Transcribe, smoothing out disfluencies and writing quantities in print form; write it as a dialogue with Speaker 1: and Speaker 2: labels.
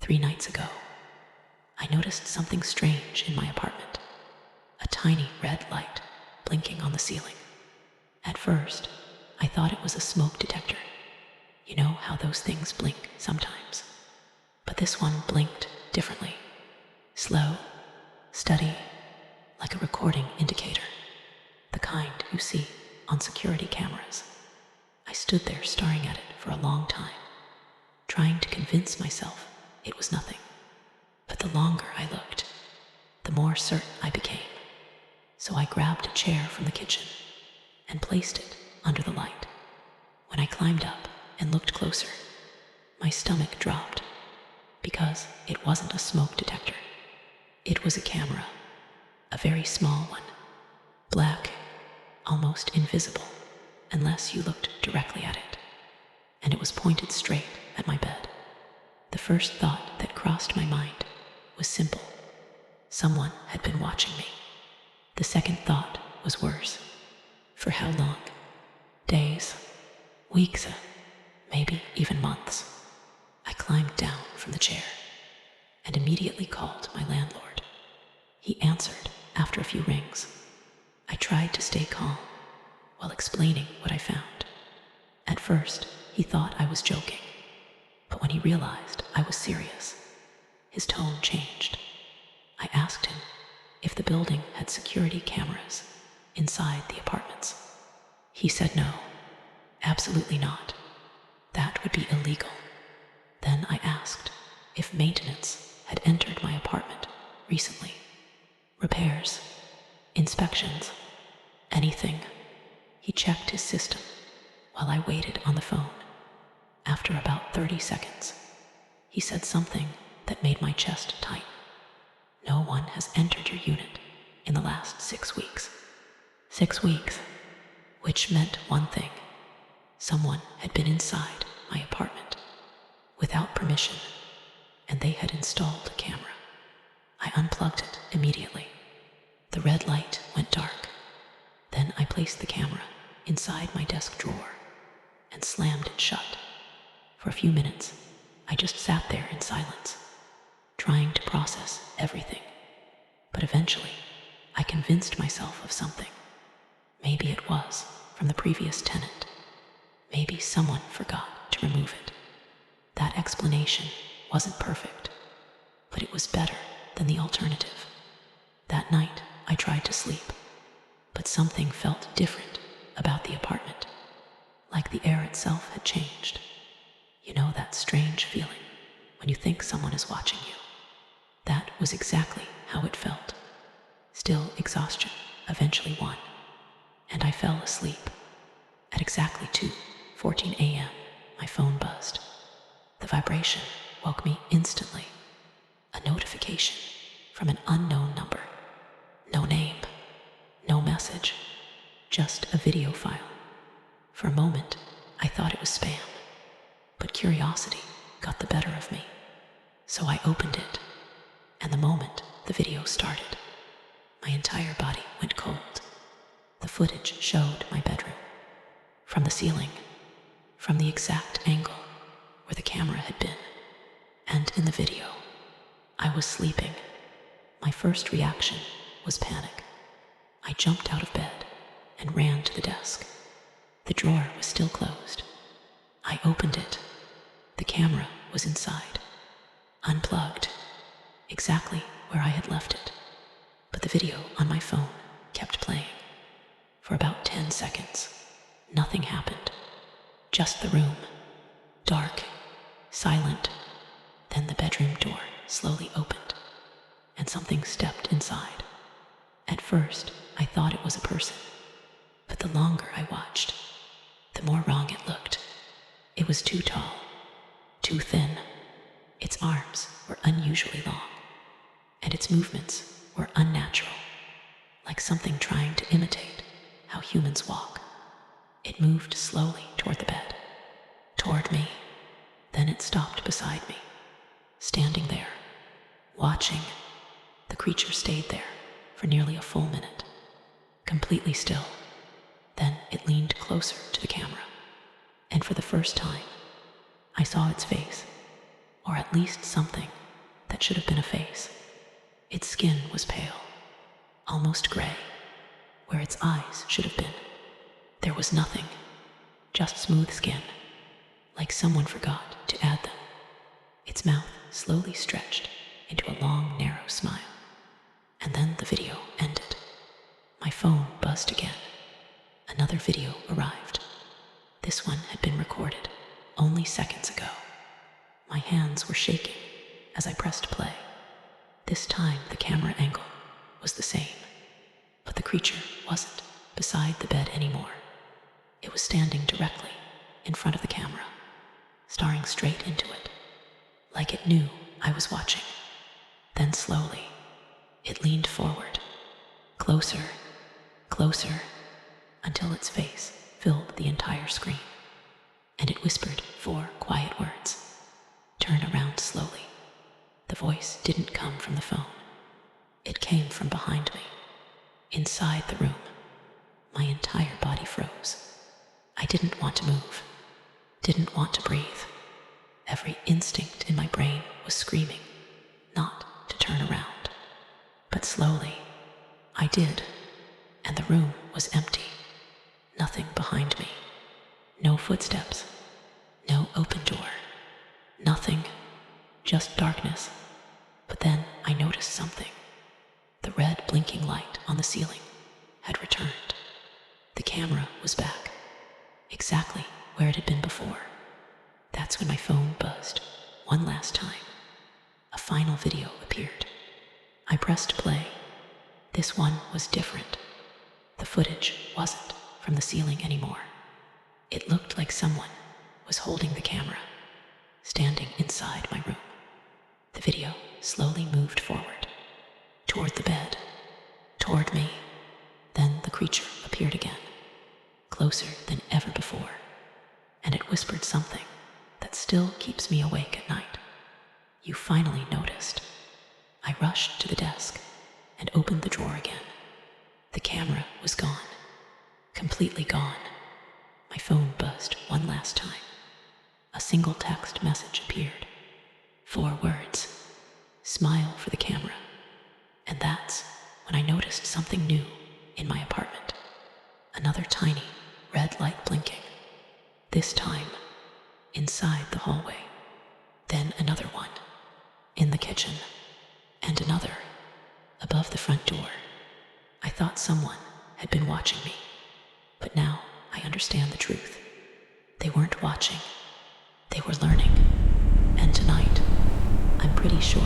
Speaker 1: 3 nights ago, I noticed something strange in my apartment. A tiny red light blinking on the ceiling. At first, I thought it was a smoke detector. You know how those things blink sometimes. But this one blinked differently. Slow, steady, like a recording indicator. The kind you see on security cameras. I stood there staring at it for a long time, trying to convince myself it was nothing. But the longer I looked, the more certain I became. So I grabbed a chair from the kitchen and placed it under the light. When I climbed up and looked closer, my stomach dropped because it wasn't a smoke detector. It was a camera, a very small one, black, almost invisible unless you looked directly at it, and it was pointed straight at my bed. The first thought that crossed my mind was simple. Someone had been watching me. The second thought was worse. For how long? Days, weeks, maybe even months. I climbed down from the chair and immediately called my landlord. He answered after a few rings. I tried to stay calm while explaining what I found. At first, he thought I was joking, but when he realized I was serious, his tone changed. I asked him if the building had security cameras inside the apartments. He said no, absolutely not. That would be illegal. Then I asked if maintenance had entered my apartment recently. Repairs, inspections, anything. He checked his system while I waited on the phone. After about 30 seconds, he said something that made my chest tighten. No one has entered your unit in the last 6 weeks. 6 weeks, which meant one thing. Someone had been inside my apartment without permission, and they had installed a camera. I unplugged it immediately. The red light went dark. Then I placed the camera inside my desk drawer and slammed it shut. For a few minutes, I just sat there in silence, trying to process everything. But eventually, I convinced myself of something. Maybe it was from the previous tenant. Maybe someone forgot to remove it. That explanation wasn't perfect, but it was better than the alternative. That night, I tried to sleep, but something felt different about the apartment, like the air itself had changed. You know that strange feeling when you think someone is watching you? That was exactly how it felt. Still, exhaustion eventually won, and I fell asleep. At exactly 2:14 a.m., my phone buzzed. The vibration woke me instantly. A notification from an unknown number. No name, no message, just a video file. For a moment, I thought it was spam, but curiosity got the better of me. So I opened it, and the moment the video started, my entire body went cold. The footage showed my bedroom, from the ceiling, from the exact angle where the camera had been, and in the video, I was sleeping. My first reaction was panic. I jumped out of bed and ran to the desk. The drawer was still closed. I opened it. The camera was inside, unplugged, exactly where I had left it. But the video on my phone kept playing. For about 10 seconds, nothing happened. Just the room, dark, silent. Then the bedroom door slowly opened, and something stepped inside. At first, I thought it was a person, but the longer I watched, the more wrong it looked. It was too tall, too thin. Its arms were unusually long, and its movements were unnatural, like something trying to imitate how humans walk. It moved slowly toward the bed, toward me. Then it stopped beside me, standing there, watching. The creature stayed there for nearly a full minute, completely still. Then it leaned closer to the camera, and for the first time, I saw its face, or at least something that should have been a face. Its skin was pale, almost gray, where its eyes should have been. There was nothing, just smooth skin, like someone forgot to add them. Its mouth slowly stretched into a long, narrow smile. And then the video ended. My phone buzzed again. Another video arrived. This one had been recorded only seconds ago. My hands were shaking as I pressed play. This time the camera angle was the same, but the creature wasn't beside the bed anymore. It was standing directly in front of the camera, staring straight into it, like it knew I was watching. Then slowly, it leaned forward, closer, closer, until its face filled the entire screen. And it whispered 4 quiet words. Turn around slowly. The voice didn't come from the phone. It came from behind me, inside the room. My entire body froze. I didn't want to move, didn't want to breathe. Every instinct in my brain was screaming not to turn around. But slowly, I did, and the room was empty. Nothing behind me. No footsteps. No open door. Nothing. Just darkness. But then I noticed something. The red blinking light on the ceiling had returned. The camera was back, exactly where it had been before. That's when my phone buzzed one last time. A final video appeared. I pressed play. This one was different. The footage wasn't from the ceiling anymore. It looked like someone was holding the camera, standing inside my room. The video slowly moved forward, toward the bed, toward me. Then the creature appeared again, closer than ever before, and it whispered something that still keeps me awake at night. You finally noticed. I rushed to the desk and opened the drawer again. The camera was gone, completely gone. My phone buzzed one last time. A single text message appeared. 4 words. Smile for the camera. And that's when I noticed something new in my apartment. Another tiny red light blinking. This time, inside the hallway. Then another one, in the kitchen. And another, above the front door. I thought someone had been watching me. But now I understand the truth. They weren't watching. They were learning. And tonight, I'm pretty sure